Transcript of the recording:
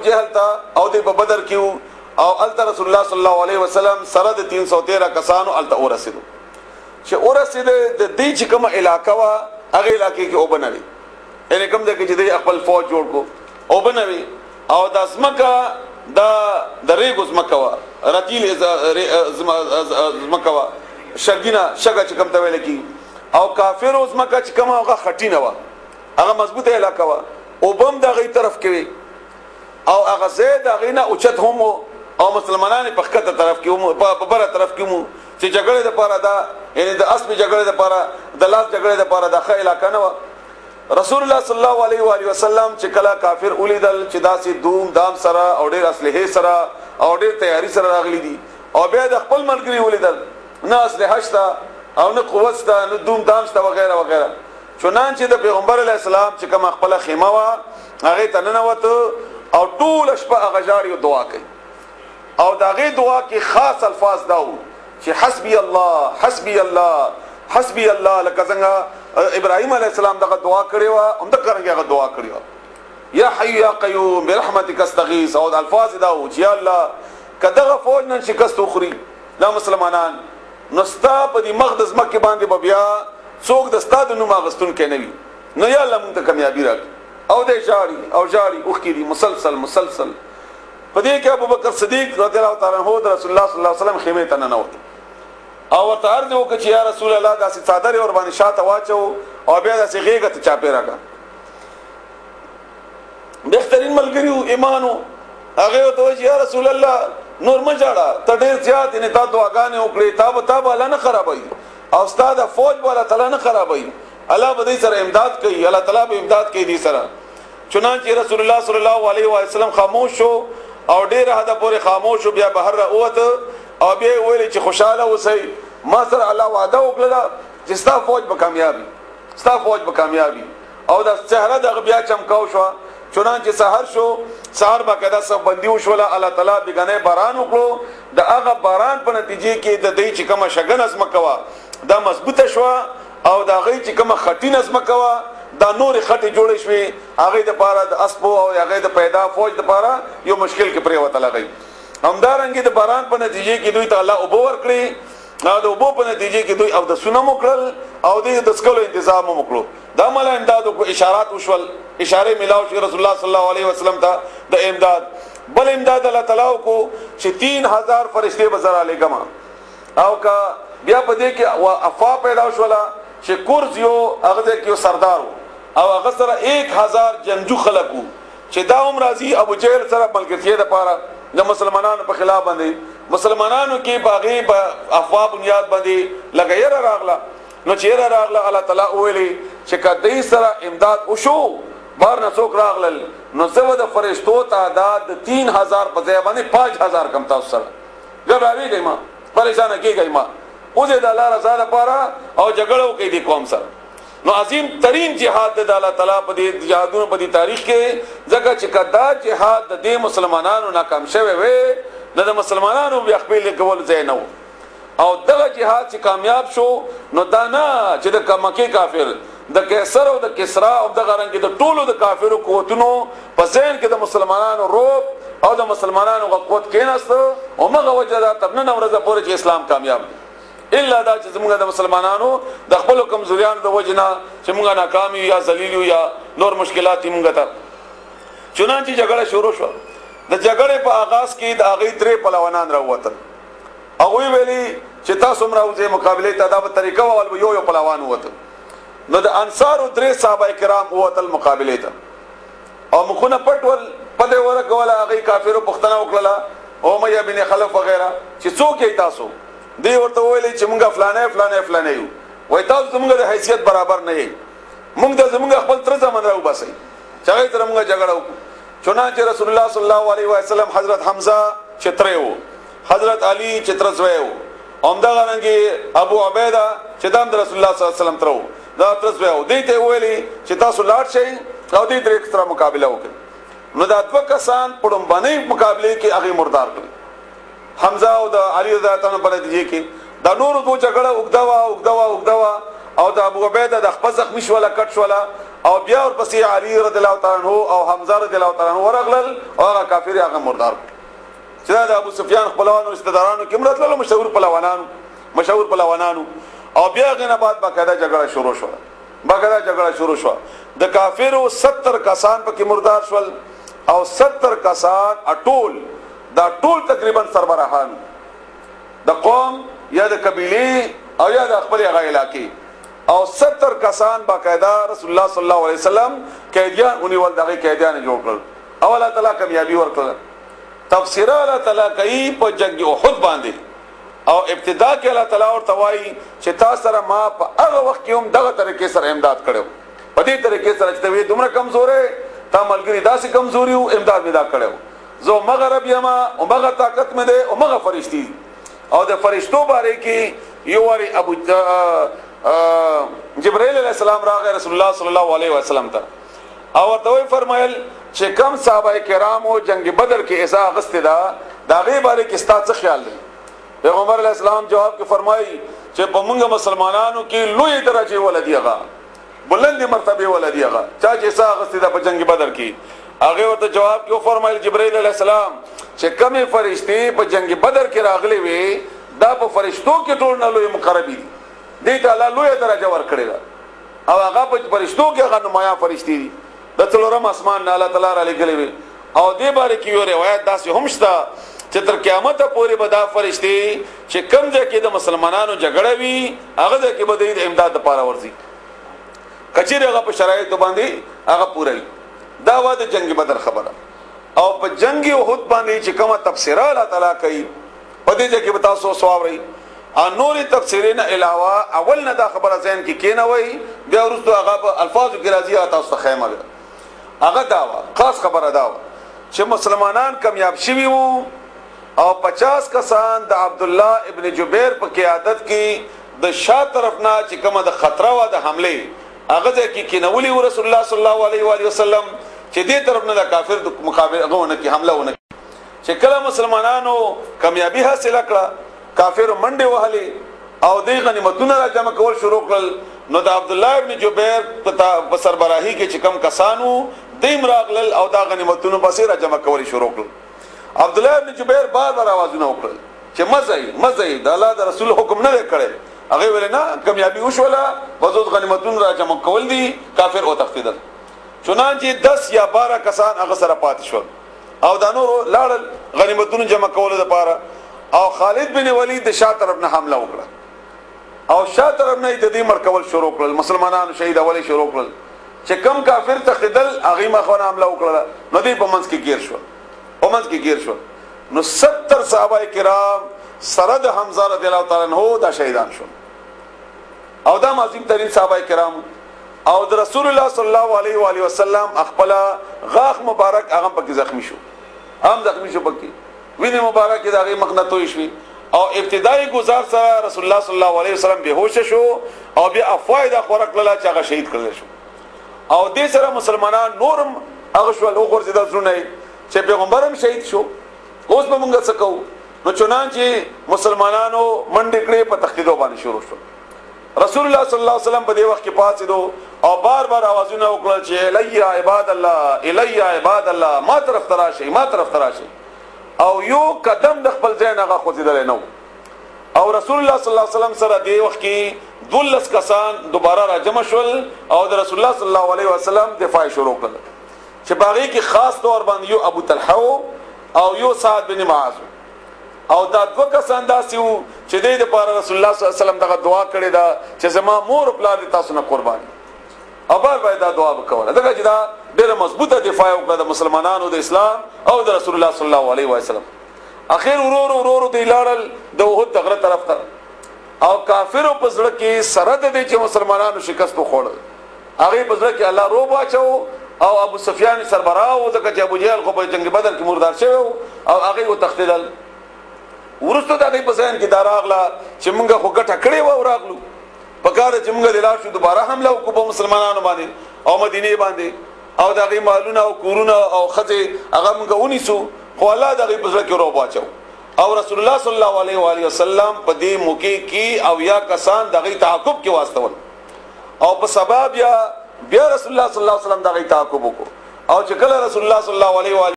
جهل تا او د بدر کیو او الته رسول الله صلی الله علیه وسلم سره د 313 کسانو الته ورسېدو چې ورسېد د دې چې کومه علاقہ وا هغه علاقې کې او بنوي یعنی کوم ځای کې چې د خپل فوج جوړ کو او بنوي او د اسمکه د ریګ اسمکه وا رتیل اسمکه وا شګینا شګه چې کوم ته ویل کی او کافر اسمکه چې کومه هغه خټینه وا هغه مضبوطه علاقہ وا او بم د غي طرف کې او هغه زید هغه نه اوچت هم او مسلمانان په خکته طرف کې په بره طرف کې مو چې جګړه د پاره دا یعنی د اسمي جګړه د پاره د لاس جګړه د پاره د خیلا کنه رسول الله صلی الله علیه و علیه وسلم چې کلا کافر اولیدل چې داسې دوم دام سره او ډېر اسلحه سره او ډېر تیاری سره راغلي دي او بیا د خپل ملګری اولیدل نه اسلحه شته او نه قوت شته نه دوم دام شته وغیرہ وغیرہ چنانچه د پیغمبر علی السلام چې کوم خپل خیمه وا هغه تننوته او ټول شپه غجاری او دعا کوي او داغه دعا کې خاص الفاظ داو چې حسبي الله حسبي الله حسبي الله لکه څنګه ابراهيم عليه السلام دغه دعا کړې و هم د کرنګي هغه دعا کړې و یا حي یا قيوم برحمتك استغيث او الفاظ داو چې الله کداغه فوج نن شکست خوري لا مسلمانان نستا په دې مقدس مکه باندې بیا څوک د استاد نو ماغستون کې نه وي نو یا الله مونږ ته کامیابی راکړي او د جاری او جاری اوخ کی مسلسل پدې کې ابو بکر صدیق رضی الله تعالی عنہ رسول الله صلی الله علیه وسلم خیمه ته نه نوت او ورته ارزه وکړي چې یا رسول الله داسې صادره اور باندې شاته واچو او بیا داسې غیږه ته چاپې راکا بهترین ملګریو ایمانو هغه ته چې یا رسول الله نور مجاړه ته ډېر زیات نه تا دعاګانې وکړې تا به الله نه خرابوي او استاد فوج به تعالی نه خرابوي الله به دې سره امداد کوي الله تعالی به امداد کوي دې سره چنانچه رسول الله صلی الله علیه و سلم خاموش شو او ډیر حدا پورې خاموش شو بیا بهر راوته او بیا ویل چې خوشاله اوسئ ما سره الله وعده وکړه چې ستا فوج به کامیابی ستا فوج به کامیابی او د چهره د بیا چمکاو شو چنانچه سحر شو سحر باقاعده سب بندیو شو الله تعالی بګنه باران وکړو د هغه باران په نتیجه کې د دې چې کومه شګن ازمکوا دا مضبوطه شو او دا غي چې کومه خټین ازمکوا دا نور خټې جوړې شوې هغه د پاره د اسپو او هغه د پیدا فوج د پاره یو مشکل کې پرې وته لګي همدارنګه د باران په نتیجه کې دوی تعالی او باور کړی دا د اوبو په نتیجه کې دوی او د سونمو کړل او د سکلو تنظیم وکړو دا مل امداد کو اشارات وشول اشاره ملاو شي رسول الله صلی الله علیه وسلم ته د امداد بل امداد الله تعالی کو چې 3000 فرشتي بزر علیکما او کا بیا په دې کې افوا پیدا شولا چې کورز یو هغه کې سردار او هغه سره 1000 جنگجو خلقو چې دا هم راځي ابو جهل سره ملګرتیا د پاره د مسلمانانو په خلاف باندې مسلمانانو کې باغی افوا بنیاد باندې لګیر راغله نو چې راغله الله تعالی ویلي چې کدی سره امداد وشو بار نه څوک راغلل نو زو د فرشتو تعداد 3000 په ځای باندې 5000 کم تاسو سره غواړي ګما پریشان کیږي ما او د الله رضا لپاره او جګړو کې دي قوم سره نو عظیم ترین جهاد د الله تعالی په دې جهادونو په دې تاریخ کې ځکه چې کدا جهاد د مسلمانانو ناکام شوه وي د مسلمانانو بیا خپل کول ځای نه او دغه جهاد چې کامیاب شو نو دا نه چې د مکه کافر د کیسر او د کسرا او د غرنګ د ټولو د کافرو قوتونو په ځین کې د مسلمانانو روب او د مسلمانانو قوت کېناست او مغه وجدا تبنه ورځ پورې چې اسلام کامیاب الا دا چې زموږ د مسلمانانو د خپل کمزوریانو د وجنا چې موږ ناکامي یا ذلیل یا نور مشکلات موږ ته چنانچه جګړه شروع شو د جګړې په آغاز کې د اغې درې پهلوانان راووتل هغه ویلي چې تاسو مراوځي مقابله ته دا په طریقه ول یو پهلوان وته نو د انصار او درې صحابه کرام ووتل مقابله ته او مخونه پټول پدې ورکول هغه کافرو پښتنه وکړه او مې ابن خلف وغیرہ چې څوک یې تاسو دی ورته ویلي چې مونږه فلانه یو وای تاسو زموږ د حیثیت برابر نه یې مونږ د زموږ خپل تر ځمن راو باسي چې هغه تر مونږه جګړه وکړو چنانچه رسول الله صلی الله علیه وسلم حضرت حمزه چتره وو حضرت علی چترزوی وو اومدا غنګي ابو عبیده چې دام د رسول الله صلی الله علیه وسلم ترو دا ترزوی وو دی ته ویلي چې تاسو لاړ شئ او دې درې اکسترا مقابله وکړي نو دا دوه کسان پړم باندې مقابله کې هغه مردار کړ حمزه او د علی رضی الله عنه په نتیجه کې دا نور دوه جګړه وګداوا او د ابو عبیده د خپل زخمی شولا کټ شولا او بیا ورپسې علي رضی الله تعالی عنہ او حمزه رضی الله تعالی عنہ ورغلل او هغه کافر هغه مردار چې دا ابو سفیان خپلوانو رشتہدارانو کې مرتلل مشهور پهلوانانو او بیا غنه بعد باقاعده جګړه شروع شو د کافرو 70 کسان پکې مردار شول او 70 کسان ټول تقریبا سربراهان د قوم یا د قبيله او یا د خپل هغه علاقې او 70 کسان باقاعده رسول الله صلی الله علیه وسلم قیدیان اونیول دغه قیدیان جوړ کړل او الله تعالی کامیابی ورکړه تفسیر الله تعالی کوي په جنگ احد باندې او ابتدا کې الله تعالی ورته وایي چې تاسو سره ما په هغه وخت کې هم دغه طریقې سره امداد کړو په دې طریقې سره چې دوی دومره کمزورې تا ملګری داسې کمزوري او امداد ودا کړو زه مغرب یما او مغه طاقت مې ده او مغه فرشتي او د فرشتو باره کې یو وری ابو جبرائیل علیہ السلام راغی رسول الله صلی الله علیه وسلم ته او ورته فرمایل چې کم صحابه کرامو جنگ بدر کې ایسا غست دا داغه باره کې ستاسو خیال دی پیغمبر علیہ السلام جواب کې فرمایي چې په موږ مسلمانانو کې لوی درجه ولدیغه بلند مرتبه ولدیغه چا چې ایسا غست دا په جنگ بدر کې هغه ورته جواب کې فرمایل جبرائیل علیہ السلام چې کمې فرشتي په جنگ بدر کې راغلي وي دا په فرشتو کې ټول نه لوی مقربي دي تعالی لوی درجه ورکړي او هغه په فرشتو کې هغه نمایا فرشتي دي د څلورم اسمان نه الله تعالی را لګلې وي او دې باره کې یو روایت داسې هم شته چې تر قیامت پورې به دا فرشتي چې کم ځای کې د مسلمانانو جګړه وي هغه ځای کې به د امداد لپاره ورځي کچېره هغه په شرایطو باندې هغه پوره دا و د جنگ بدر خبره او په جنگ احد باندې چې کومه تفسیر الله تعالی کوي په دې ځکه به تاسو سوابري ا نور تفسیرین علاوه اول نه دا خبره ځین کې کینه وای بیا ورستو هغه په الفاظو کې راځي تاسو خیمه هغه داوا خاص خبره داوا چې مسلمانان کامیاب شوي وو او 50 کسان د عبد الله ابن جبیر په قیادت کې د شا طرف نه چې کومه د خطر و د حمله هغه کې کینولي رسول الله صلی الله علیه و وسلم چې دې طرف نه د کافر د مقابله غوونه کې حمله ونه چې کله مسلمانانو کامیابی حاصل کړه کافر منډه وهلي او دې غنیمتونه را جمع کول شروع کړل نو د عبد الله ابن جبیر په سربراهي کې چې کم کسانو دیم راغلل او دا غنیمتونه پسې را جمع کول شروع کړل عبد الله ابن جبیر بار आवाजونه وکړل چې مزه د الله د رسول حکم نه کړي هغه ویل نه کامیابی وشوله وزود غنیمتونه را جمع کول دي کافر او تخفیدل چنانچه 10 یا 12 کسان هغه سره پاتې شول او دا نور لاړل غنیمتونه جمع کول لپاره او خالد بن ولید د شا طرف نه حمله وکړه او شا طرف نه د دې مرکول شروع کړل مسلمانانو شهید اولی شروع کړل چې کم کافر تخدل هغه مخونه حمله وکړه نو دې په منځ کې گیر شو نو 70 صحابه کرام سره د حمزه رضی الله تعالی عنہ دا شهیدان شو او دا عظیم ترین صحابه کرام او د رسول الله صلی الله علیه و علیه وسلم خپل غاخ مبارک هغه پکې زخمی شو پکې ویني مبارک دغه مخنتوي شوی او ابتدایي گزار سره رسول الله صلی الله علیه وسلم بهوش شو او بیا افواید خورک لاله چې هغه شهید کړل شو او دې سره مسلمانان نورم هغه شو له غورځیدل زونه چې پیغمبرم شهید شو اوس به موږ څه کوو نو چنانچه مسلمانانو منډې کړې په تخدیدو باندې شروع شو رسول الله صلی الله علیه وسلم په دې وخت کې پاتېدو او بار आवाजونه وکړل چې الیا عباد الله ما طرف تراشي او یو قدم د خپل ځای نه غوځیدل نو او رسول الله صلی الله علیه وسلم سره دی وخت کې 12 کسان دوباره را جمع شول او د رسول الله صلی الله علیه وسلم دفاع شروع کړل چې باغی کې خاص طور باندې یو ابو طلحه او یو سعد بن معاذ او دا دوه کسان داسې وو چې د لپاره رسول الله صلی الله علیه وسلم دغه دعا کړې ده چې زما مور او پلار تاسو نه قرباني ابار باید دا دعا وکړه دغه چې دا ډېر مضبوطه دفاع وکړه د مسلمانانو د اسلام او د رسول الله صلی الله علیه وسلم اخر ورور دی لاړل د وحد دغه طرف ته او کافرو په ځړ کې سره د دې چې مسلمانانو شکست وخوړل هغه په ځړ کې الله روب واچو او ابو سفیان سربراه او ځکه چې ابو جهل خو په جنگ بدر کې مردار شوی او هغه وتختیدل ورسته د دې په ځین کې دراغله چې موږ خو ګټه کړې و راغلو په کار چې موږ د لاشو دوباره حمله وکړو په مسلمانانو باندې او مدینه باندې او دغه مالونه او کورونه او خځه هغه موږ ونیسو خو الله دغه په ځکه روب واچو او رسول الله صلی الله علیه و علیه وسلم په دې موقع کې او یا کسان دغه تعقب کې واستول او په سبب یا بیا رسول الله صلی الله علیه وسلم دا غي تعقب وکړو او چې کله رسول الله صلی الله علیه و